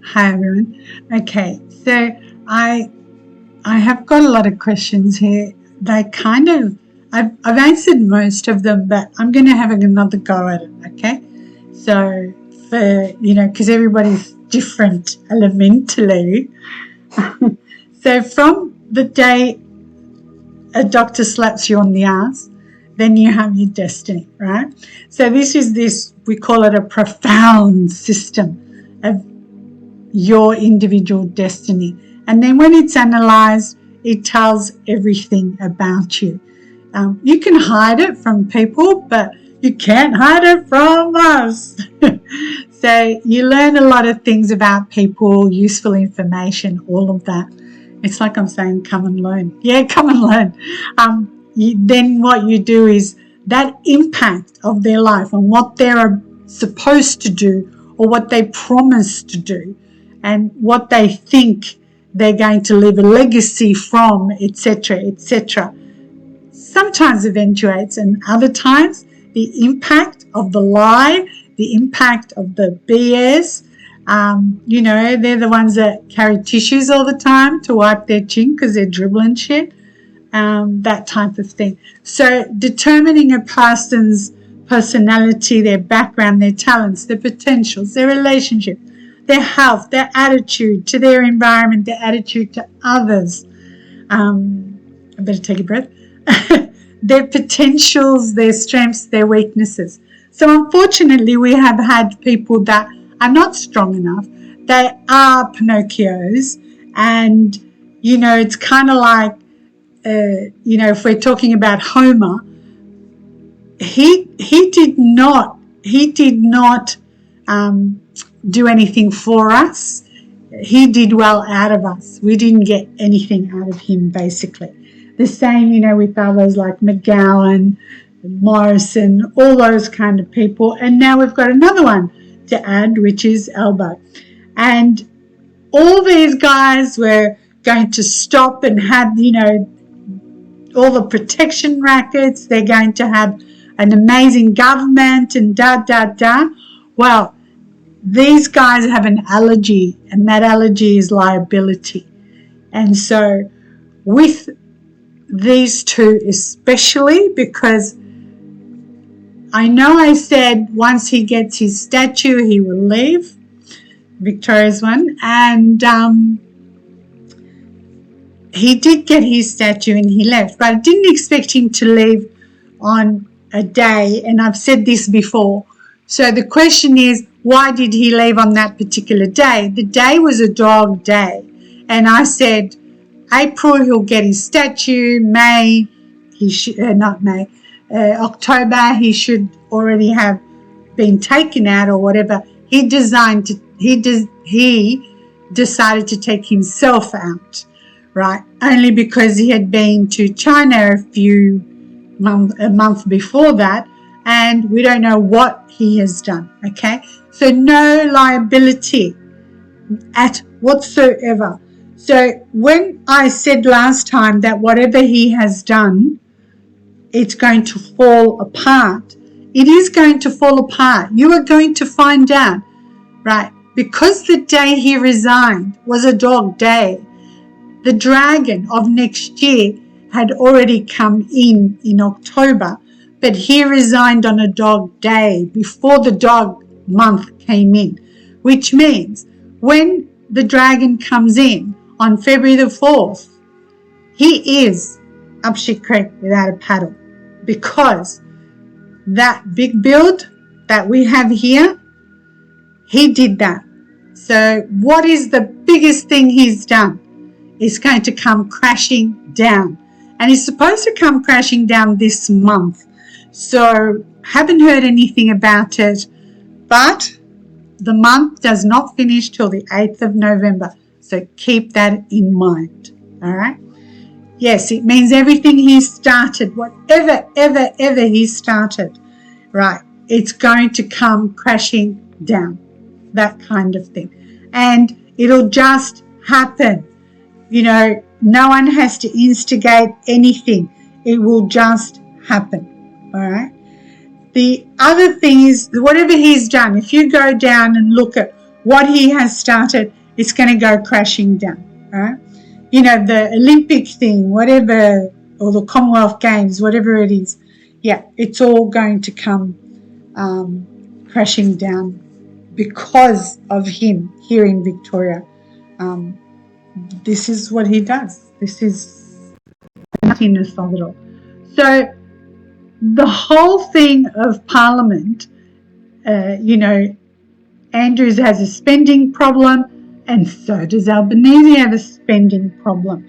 Hi everyone. Okay, so I have got a lot of questions here. They kind of I've answered most of them, but I'm going to have another go at it. Okay, so for because everybody's different elementally. So from the day a doctor slaps you on the ass, then you have your destiny, right? So we call it a profound system of your individual destiny. And then when it's analysed, it tells everything about you. You can hide it from people, but you can't hide it from us. So you learn a lot of things about people, useful information, all of that. It's like I'm saying, come and learn. Yeah, come and learn. Then what you do is that impact of their life on what they're supposed to do or what they promise to do and what they think they're going to leave a legacy from, etc., etc. Sometimes eventuates, and other times the impact of the lie, the impact of the BS, they're the ones that carry tissues all the time to wipe their chin because they're dribbling shit, that type of thing. So determining a person's personality, their background, their talents, their potentials, their relationship, their health, their attitude to their environment, their attitude to others. I better take a breath. Their potentials, their strengths, their weaknesses. So unfortunately, we have had people that are not strong enough. They are Pinocchios, and it's kind of like if we're talking about Homer, he did not do anything for us. He did well out of us. We didn't get anything out of him, basically. The same, with others like McGowan, Morrison, all those kind of people. And now we've got another one to add, which is Elbow. And all these guys were going to stop and have, all the protection rackets. They're going to have an amazing government and da. Well, these guys have an allergy, and that allergy is liability. And so with these two especially, because I know I said once he gets his statue, he will leave, Victoria's one, and he did get his statue and he left, but I didn't expect him to leave on a day, and I've said this before. So the question is, why did he leave on that particular day? The day was a dog day, and I said April he'll get his statue, May October he should already have been taken out or whatever. He decided to take himself out, right? Only because he had been to China a month before that, and we don't know what he has done, okay? So no liability at whatsoever. So when I said last time that whatever he has done, it's going to fall apart, it is going to fall apart. You are going to find out, right? Because the day he resigned was a dog day, the dragon of next year had already come in October, but he resigned on a dog day before the dog month came in, which means when the dragon comes in on February the 4th, he is up shit creek without a paddle, because that big build that we have here, he did that. So what is the biggest thing he's done? It's going to come crashing down, and he's supposed to come crashing down this month. So haven't heard anything about it, but the month does not finish till the 8th of November. So keep that in mind, all right? Yes, it means everything he started, whatever, ever he started, right, it's going to come crashing down, that kind of thing. And it'll just happen. No one has to instigate anything. It will just happen, all right? The other thing is, whatever he's done, if you go down and look at what he has started is going to go crashing down, right? You know, the Olympic thing, whatever, or the Commonwealth Games, whatever it is, yeah, it's all going to come crashing down because of him here in Victoria. This is what he does. This is the nuttiness of it all. So the whole thing of Parliament, you know, Andrews has a spending problem, and so does Albanese have a spending problem.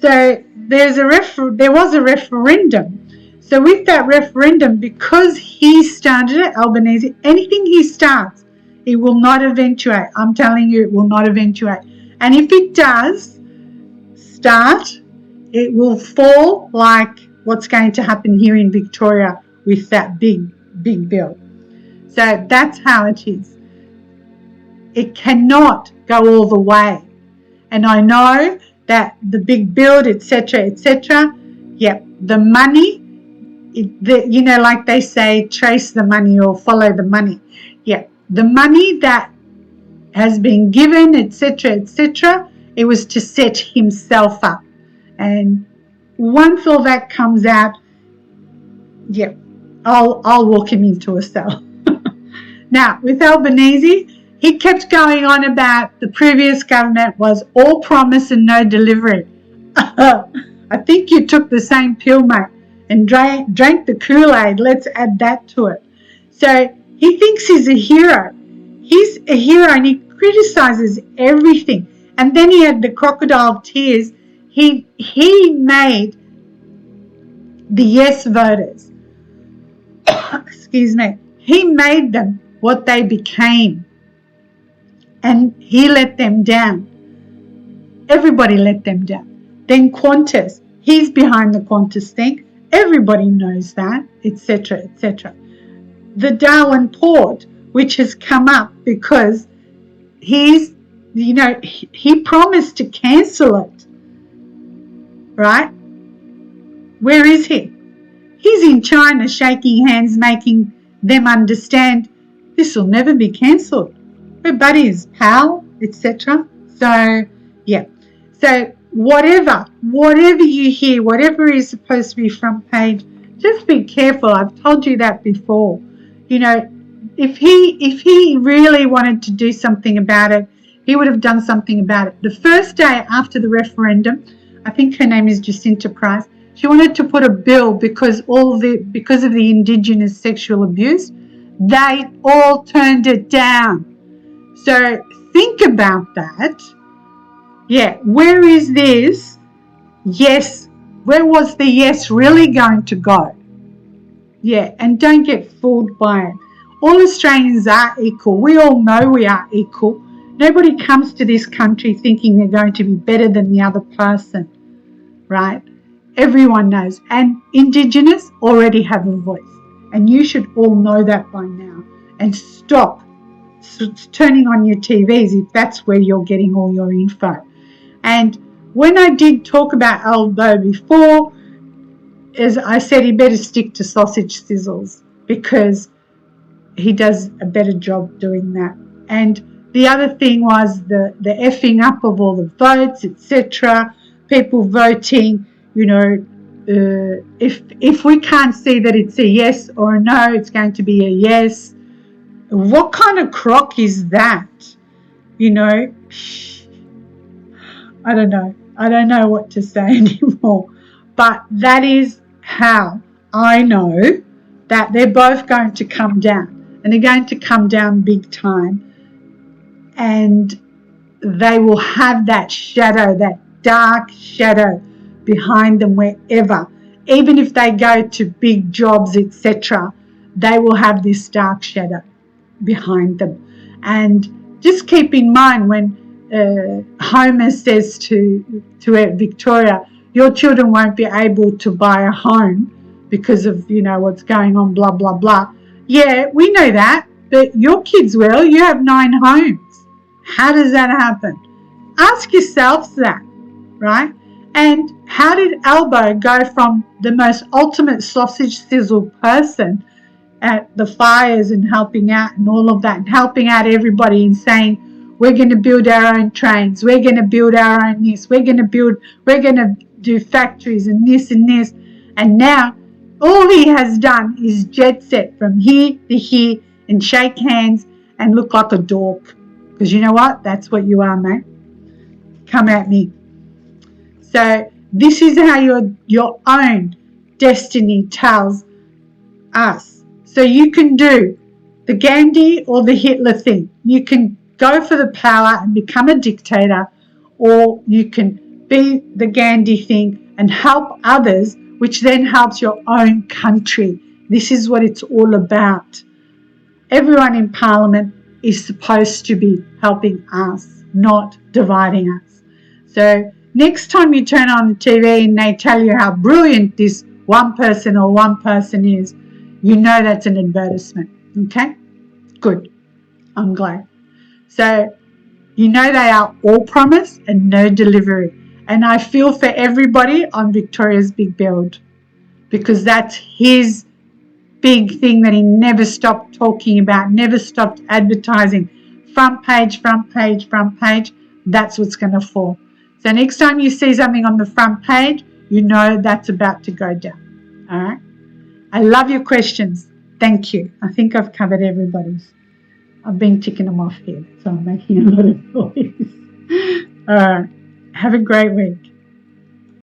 So there was a referendum. So with that referendum, because he started it, Albanese, anything he starts, it will not eventuate. I'm telling you, it will not eventuate. And if it does start, it will fall like what's going to happen here in Victoria with that big bill. So that's how it is. It cannot go all the way. And I know that the big build, etc., yep, the money, you know, like they say, trace the money or follow the money. Yep, the money that has been given, etc., it was to set himself up. And once all that comes out, yep, I'll walk him into a cell. Now, with Albanese, he kept going on about the previous government was all promise and no delivery. I think you took the same pill, mate, and drank the Kool-Aid. Let's add that to it. So he thinks he's a hero. He's a hero and he criticizes everything. And then he had the crocodile tears. He made the yes voters, excuse me, he made them what they became. And he let them down. Everybody let them down. Then Qantas, he's behind the Qantas thing. Everybody knows that, etc., The Darwin port, which has come up because he promised to cancel it. Right? Where is he? He's in China shaking hands, making them understand this will never be cancelled. We're buddies, pal, etc. So, yeah. So, whatever you hear, whatever is supposed to be front page, just be careful. I've told you that before. You know, if he really wanted to do something about it, he would have done something about it. The first day after the referendum, I think her name is Jacinta Price, she wanted to put a bill because of the Indigenous sexual abuse. They all turned it down. So think about that. Yeah, where is this? Yes, where was the yes really going to go? Yeah, and don't get fooled by it. All Australians are equal. We all know we are equal. Nobody comes to this country thinking they're going to be better than the other person, right? Everyone knows. And Indigenous already have a voice. And you should all know that by now. And stop turning on your TVs if that's where you're getting all your info. And when I did talk about Albo before, as I said, he better stick to sausage sizzles because he does a better job doing that. And the other thing was the effing up of all the votes, etc. People voting, you know, if we can't see that it's a yes or a no, it's going to be a yes. What kind of crock is that? You know, I don't know. I don't know what to say anymore. But that is how I know that they're both going to come down. And they're going to come down big time. And they will have that shadow, that dark shadow behind them wherever. Even if they go to big jobs, etc., they will have this dark shadow behind them. And just keep in mind when Homer says to Victoria, your children won't be able to buy a home because of, you know, what's going on, blah, blah, blah. Yeah, we know that, but your kids will. You have 9 homes. How does that happen? Ask yourselves that, right? And how did Albo go from the most ultimate sausage sizzle person at the fires and helping out and all of that, and helping out everybody and saying, we're going to build our own trains, we're going to build our own this, we're going to do factories and this and this. And now all he has done is jet set from here to here and shake hands and look like a dork. Because you know what? That's what you are, mate. Come at me. So this is how your own destiny tells us. So you can do the Gandhi or the Hitler thing. You can go for the power and become a dictator, or you can be the Gandhi thing and help others, which then helps your own country. This is what it's all about. Everyone in Parliament is supposed to be helping us, not dividing us. So next time you turn on the TV and they tell you how brilliant this one person or one person is, you know that's an advertisement. Okay? Good. I'm glad. So you know they are all promise and no delivery. And I feel for everybody on Victoria's big build, because that's his big thing that he never stopped talking about, never stopped advertising. Front page, front page, front page. That's what's going to fall. So next time you see something on the front page, you know that's about to go down. All right? I love your questions. Thank you. I think I've covered everybody's. I've been ticking them off here, so I'm making a lot of noise. All right. Have a great week.